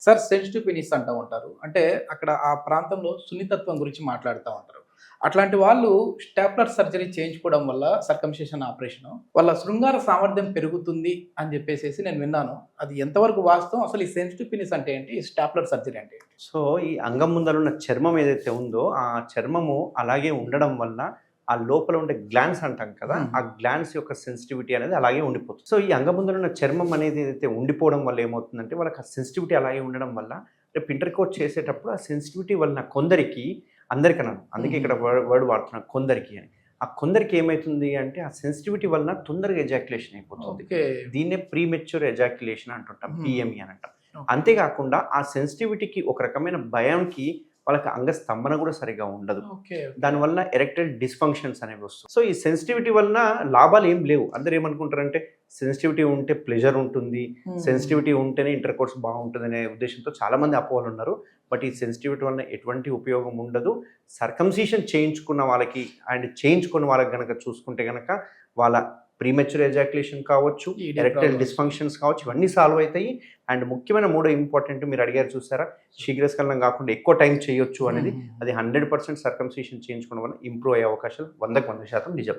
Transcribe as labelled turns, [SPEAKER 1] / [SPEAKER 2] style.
[SPEAKER 1] Sir sensitive penis అంటా ఉంటారు. అంటే అక్కడ ఆ ప్రాంతంలో సున్నితత్వం గురించి మాట్లాడుతా ఉంటారు. అట్లాంటి వాళ్ళు స్టాప్లర్ సర్జరీ చేయించుకోవడం వల్ల సర్కంసిషన్ ఆపరేషను వాళ్ళ శృంగార సామర్థ్యం పెరుగుతుంది అని జెప్పేసేసి నేను విన్నాను. అది ఎంతవరకు వాస్తవం? అసలు ఈ సెన్సిటివ్ పెనిస్ అంటే ఏంటి? ఈ స్టాప్లర్ సర్జరీ అంటే ఏంటి?
[SPEAKER 2] సో, ఈ అంగం ముందలున్న చర్మం ఏదైతే ఉందో, ఆ చర్మము అలాగే ఉండడం వలన, ఆ లోపల ఉండే గ్లాండ్స్ అంటాం కదా! ఆ గ్లాండ్స్ యొక్క సెన్సిటివిటీ అనేది అలాగే ఉండిపోతుంది. సో, ఈ అంగం ముందలున్న చర్మం అనేది ఏదైతే ఉండిపోవడం వల్ల ఏమవుతుందంటే, వాళ్ళకి ఆ సెన్సిటివిటీ అలాగే ఉండడం వల్ల, రేపు ఇంటర్ కోర్స్ చేసేటప్పుడు ఆ సెన్సిటివిటీ వలన కొందరికి, అందరికనను, అందుకే ఇక్కడ వర్డ్ వాడుతున్నా కొందరికి అని. ఆ కొందరికి ఏమైతుంది అంటే, ఆ సెన్సిటివిటీ వలన తొందరగా ఎజాక్యులేషన్ అయిపోతుంది.
[SPEAKER 1] ఓకే.
[SPEAKER 2] దీన్నే ప్రీమెచ్యూర్ ఎజాక్యులేషన్ అంటుంటాం.
[SPEAKER 1] హ్మ్.
[SPEAKER 2] పీఎంఈ అని అంటాం.
[SPEAKER 1] ఓకే.
[SPEAKER 2] అంతేకాకుండా ఆ సెన్సిటివిటీకి ఒక రకమైన భయంకి వాళ్ళకి అంగస్తంభన కూడా సరిగా ఉండదు.
[SPEAKER 1] ఓకే.
[SPEAKER 2] దానివల్ల ఎరెక్టైల్ డిస్ఫంక్షన్స్ అనేవి వస్తాయి. సో ఈ సెన్సిటివిటీ వలన లాభాలు ఏం లేవు. అందరూ ఏమనుకుంటారంటే సెన్సిటివిటీ ఉంటే ప్లెజర్ ఉంటుంది, సెన్సిటివిటీ ఉంటేనే ఇంటర్ కోర్స్ బాగుంటుందనే ఉద్దేశంతో చాలామంది అపోహలు ఉన్నారు. బట్ ఈ సెన్సిటివిటీ వలన ఎటువంటి ఉపయోగం ఉండదు. సర్కంసిషన్ చేయించుకున్న వాళ్ళకి అండ్ చేయించుకున్న వాళ్ళకి గనక చూసుకుంటే గనక వాళ్ళ ప్రీమెచ్యూర్ ఎజాక్యులేషన్ కావచ్చు, ఎరెక్టైల్ డిస్ఫంక్షన్స్ కావచ్చు, ఇవన్నీ సాల్వ్ అవుతాయి. అండ్ ముఖ్యమైన మూడో ఇంపార్టెంట్ మీరు అడిగారు చూసారా, శీఘ్రస్ఖలనం కాకుండా ఎక్కువ టైం చేయొచ్చు అనేది, అది 100% సర్కంసిషన్ చేయించుకోవడం వల్ల ఇంప్రూవ్ అయ్యే అవకాశాలు 100% నిజం.